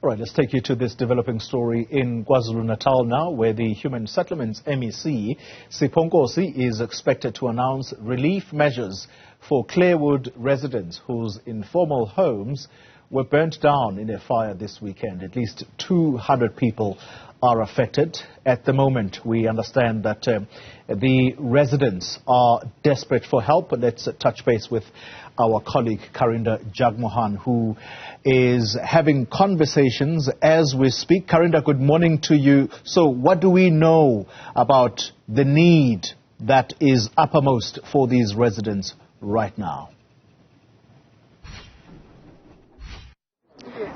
All right, let's take you to this developing story in KwaZulu-Natal now, where the Human Settlements MEC, Sipho Nkosi, is expected to announce relief measures for Clairwood residents whose informal homes were burnt down in a fire this weekend. At least 200 people are affected. At the moment, we understand that the residents are desperate for help. Let's touch base with our colleague Karinda Jagmohan, who is having conversations as we speak. Karinda, good morning to you. So what do we know about the need that is uppermost for these residents right now?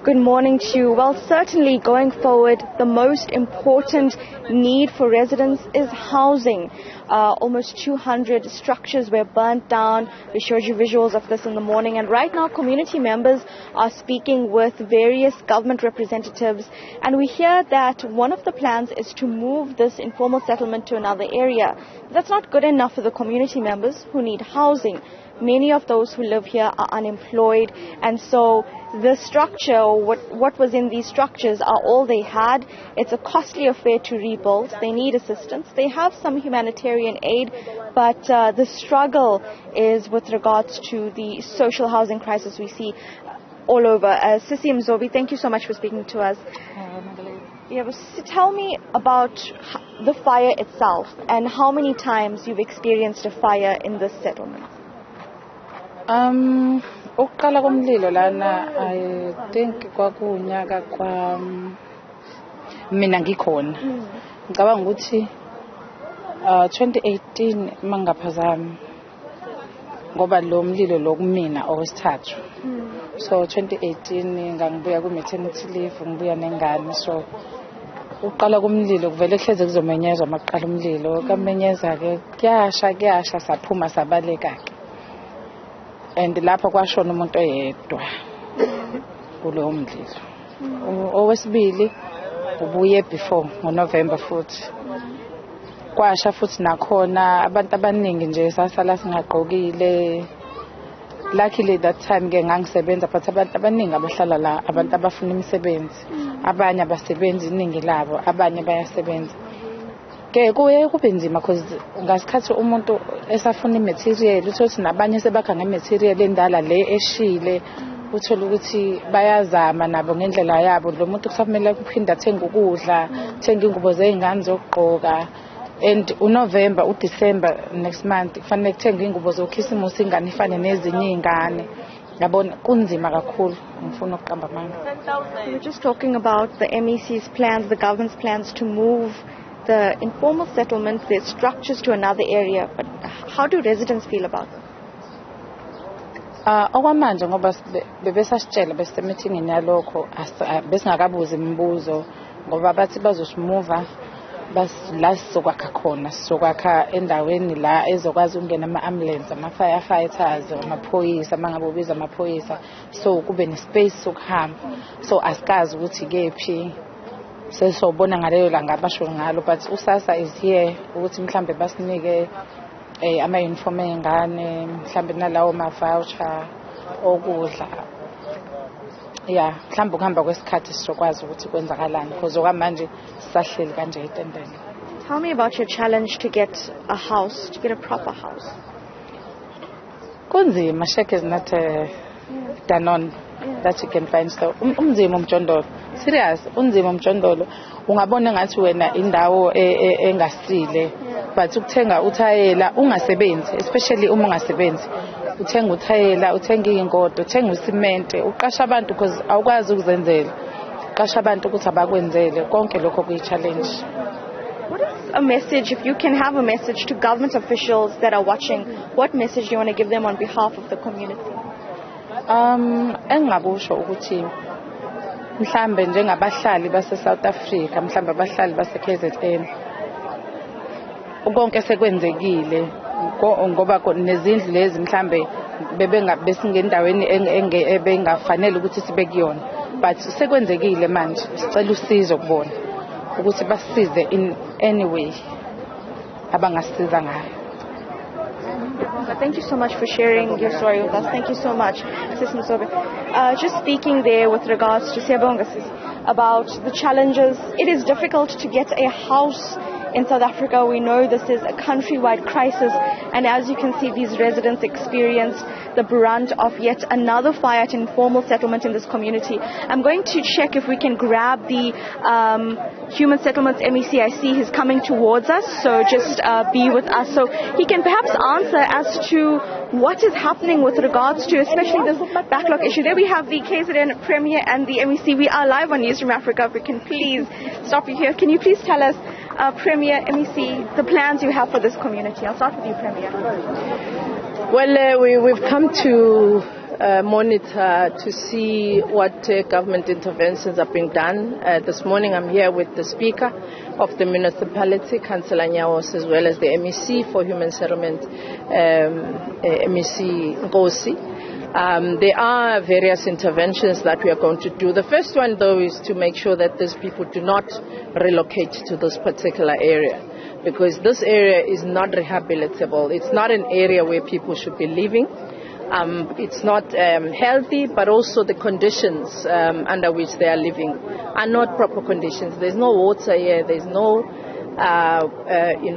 Good morning to you. Well, certainly going forward, the most important need for residents is housing. Almost 200 structures were burnt down. We showed you visuals of this in the morning. And right now, community members are speaking with various government representatives. And we hear that one of the plans is to move this informal settlement to another area. That's not good enough for the community members who need housing. Many of those who live here are unemployed, and so the structure, or what was in these structures, are all they had. It's a costly affair to rebuild. They need assistance. They have some humanitarian aid, but the struggle is with regards to the social housing crisis we see all over. Sissy Mzobi, thank you so much for speaking to us. Tell me about the fire itself and how many times you've experienced a fire in this settlement. Ukuqala komlilo lana I think kwakunyaka mina ngikhona ngicabanga ukuthi 2018 mangaphazami ngoba lo mlilo lokumina owesithathu so 2018 ngangibuya ku maternity leave ngibuya nengane so uqala kumlilo kuvele hleze kuzomenyezwa maqala umlilo kamenyeza ke kuyasha saphuma sabaleka ke and lapha kwashona umuntu oyedwa kulo mdlilo owesibili ubuye before ngoNovember futhi kwasha futhi nakhona abantu abaningi nje sasala singaqokile luckily that time ke ngangisebenza but abantu abaningi abahlala la abantu abafuna imisebenzi abanye abasebenzi iningi labo abanye bayasebenza ke kuye kube nzima because ngasikhathi umuntu esafuna imaterial uthothi nabanye sebakha ngematerial endala le eshile uthola ukuthi bayazama nabo ngendlela yabo lo muntu kusamele kuphinda athenga ukudla thenga ingubo zeingane zokugqoka and uNovember uDecember next month kufanele kuthenga ingubo zokhisimusi ingane ifane nezinye izingane yabona kunzima kakhulu ngifuna ukuqamba amanga. We were just talking about the MEC's plans, the government's plans to move the informal settlements, their structures to another area, but how do residents feel about them? Okwamanje ngoba bebesasitshela besemeetingini yalokho besingakabuza imibuzo ngoba bathi bazosimuva la sizokwakha khona sizokwakha endaweni la ezokwazi ukungena ama-ambulance ama-firefighters amaphoyisa mangabe ubiza amaphoyisa so kube nespace sokuhamba so asikazi ukuthi kephi sesobona ngaleyo langa abasho ngalo but usasa is here ukuthi mhlambe basinike ama uniform engane mhlambe nalawo ma voucher okudla mhlambe ukuhamba kwesikhathi sizokwazi ukuthi kwenzakalani because okwamanje sisahleli kanje etendeni. Tell me about your challenge to get a house, to get a proper house. Kunzima, shek is not done on that you can find so umzimo umjondolo serious unzimo umjondolo ungabona ngathi wena indawo engasile but ukuthenga uthayela ungasebenzi especially uma ungasebenzi uthenga uthayela uthenga ingodo uthenga ucement uqasha abantu because awukwazi ukuzenzela uqasha abantu ukuthi abakwenzele konke lokho kuyi challenge. What is a message, if you can have a message to government officials that are watching, what message do you want to give them on behalf of the community? Engingabusho ukuthi mhlambe njengabahlali base South Africa mhlambe abahlali base KZN konke sekwenzekile ngoba nezindlu lezi mhlambe besingendaweni engafanele ukuthi sibe kuyona but sekwenzekile manje sicela usizo kubona ukuthi basisize in any way abangasiza ngayo. Thank you so much for sharing your story with us. Thank you so much, Sis Mzobe. Just speaking there with regards to Siyabonga, Sis. about the challenges. It is difficult to get a house in South Africa. We know this is a countrywide crisis, and as you can see, these residents experienced the brunt of yet another fire at an informal settlement in this community. I'm going to check if we can grab the Human Settlements MEC. I see he's coming towards us, so just be with us so he can perhaps answer as to what is happening with regards to especially this backlog issue. There we have the KZN Premier and the MEC. We are live on Newzroom Afrika. If we can please stop you here. Can you please tell us, Premier, MEC, the plans you have for this community? I'll start with you, Premier. Well, we've come to monitor to see what government interventions are being done. This morning I'm here with the Speaker of the municipality, Councillor Nyawos, as well as the MEC for Human Settlement, MEC Nkosi. There are various interventions that we are going to do. The first one, though, is to make sure that these people do not relocate to this particular area, because this area is not rehabilitable. It's not an area where people should be living. It's not healthy, but also the conditions under which they are living are not proper conditions. There's no water here. There's no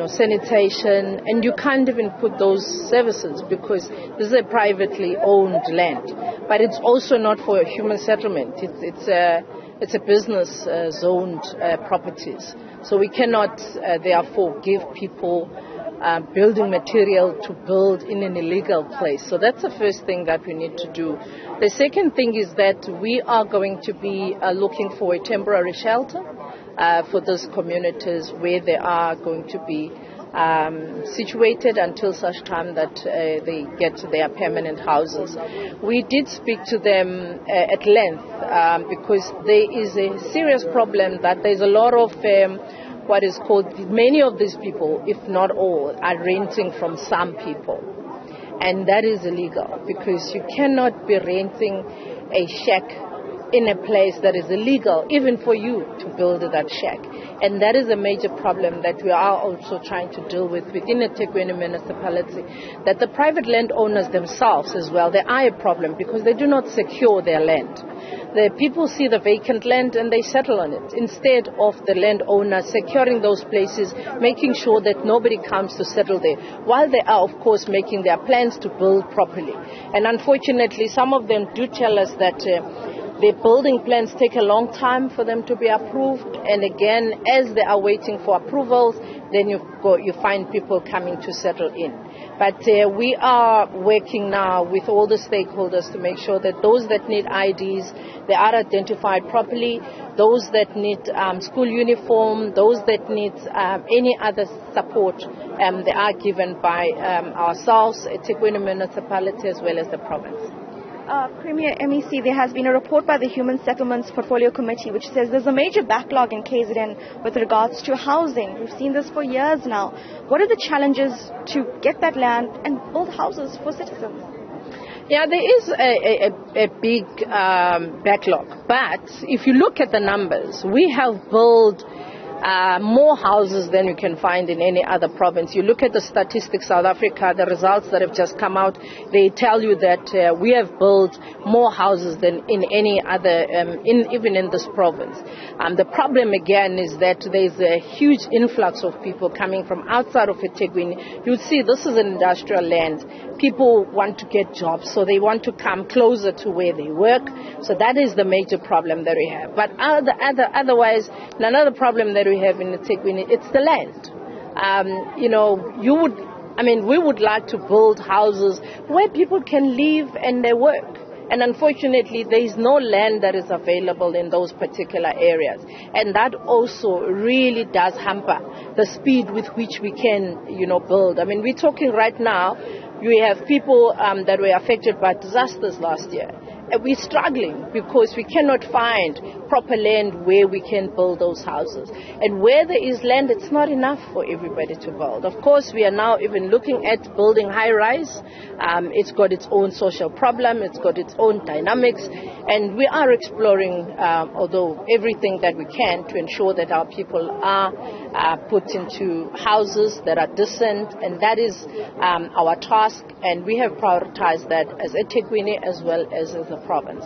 sanitation, and you can't even put those services because this is a privately owned land. But it's also not for a human settlement. It's a business zoned properties. So we cannot therefore give people building material to build in an illegal place. So that's the first thing that we need to do. The second thing is that we are going to be looking for a temporary shelter for those communities where they are going to be situated until such time that they get their permanent houses. We did speak to them at length because there is a serious problem that there's a lot of what is called, many of these people, if not all, are renting from some people. And that is illegal because you cannot be renting a shack in a place that is illegal, even for you to build that shack. And that is a major problem that we are also trying to deal with within the eThekwini municipality, that the private landowners themselves as well, they are a problem because they do not secure their land. The people see the vacant land and they settle on it instead of the landowners securing those places, making sure that nobody comes to settle there, while they are, of course, making their plans to build properly. And unfortunately, some of them do tell us that the building plans take a long time for them to be approved, and again, as they are waiting for approvals, then you find people coming to settle in. But we are working now with all the stakeholders to make sure that those that need IDs, they are identified properly, those that need school uniform, those that need any other support, they are given by ourselves, eThekwini municipality, as well as the province. Premier, MEC, there has been a report by the Human Settlements Portfolio Committee which says there's a major backlog in KZN with regards to housing. We've seen this for years now. What are the challenges to get that land and build houses for citizens? Yeah, there is a big backlog. But if you look at the numbers, we have built more houses than you can find in any other province. You look at the statistics, South Africa, the results that have just come out, they tell you that we have built more houses than in any other, even in this province. The problem again is that there's a huge influx of people coming from outside of eThekwini. You'll see this is an industrial land. People want to get jobs, so they want to come closer to where they work. So that is the major problem that we have. But otherwise, another problem that we have in eThekwini, it's the land. We would like to build houses where people can live and they work. And unfortunately, there is no land that is available in those particular areas. And that also really does hamper the speed with which we can, build. I mean, we're talking right now, we have people that were affected by disasters last year. We're struggling because we cannot find proper land where we can build those houses. And where there is land, it's not enough for everybody to build. Of course, we are now even looking at building high-rise. It's got its own social problem. It's got its own dynamics. And we are exploring, although everything that we can, to ensure that our people are put into houses that are decent. And that is our task. And we have prioritized that as eThekwini as well as the province.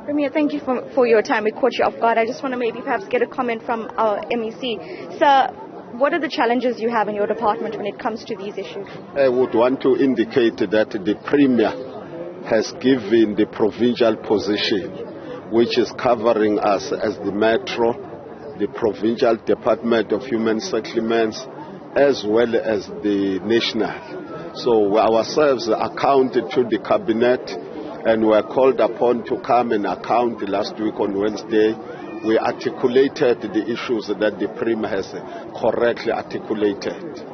Premier, thank you for your time. We caught you off guard. I just want to maybe perhaps get a comment from our MEC. Sir, what are the challenges you have in your department when it comes to these issues? I would want to indicate that the Premier has given the provincial position, which is covering us as the Metro, the Provincial Department of Human Settlements, as well as the National. So ourselves accounted to the Cabinet and were called upon to come and account last week on Wednesday. We articulated the issues that the Premier has correctly articulated.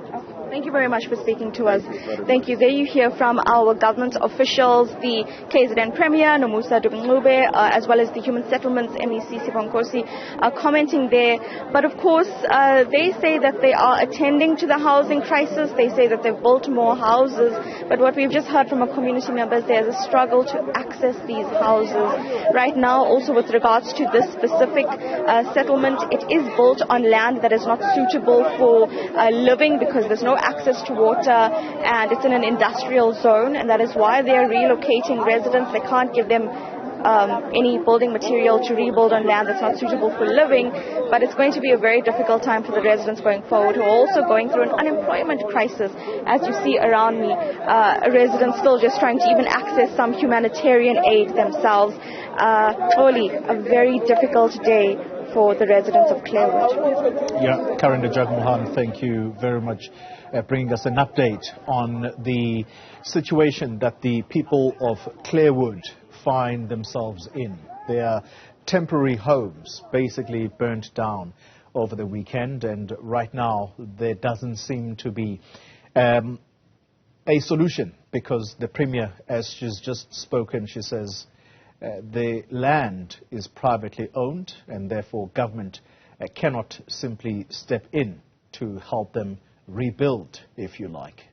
Thank you very much for speaking to us. Thank you. There you hear from our government officials, the KZN Premier, Nomusa Dugngube, as well as the Human Settlements MEC, Sipho Nkosi, commenting there. But of course, they say that they are attending to the housing crisis. They say that they've built more houses. But what we've just heard from our community members, there's a struggle to access these houses. Right now, also with regards to this specific settlement, it is built on land that is not suitable for living because there's no access to water, and it's in an industrial zone, and that is why they are relocating residents. They can't give them any building material to rebuild on land that's not suitable for living, but it's going to be a very difficult time for the residents going forward, who are also going through an unemployment crisis. As you see around me, residents still just trying to even access some humanitarian aid themselves. Only a very difficult day for the residents of Clairwood. Yeah, Karinda, Jagmohan, thank you very much. Bringing us an update on the situation that the people of Clairwood find themselves in. Their temporary homes basically burnt down over the weekend, and right now there doesn't seem to be a solution, because the Premier, as she's just spoken, she says the land is privately owned and therefore government cannot simply step in to help them rebuild, if you like.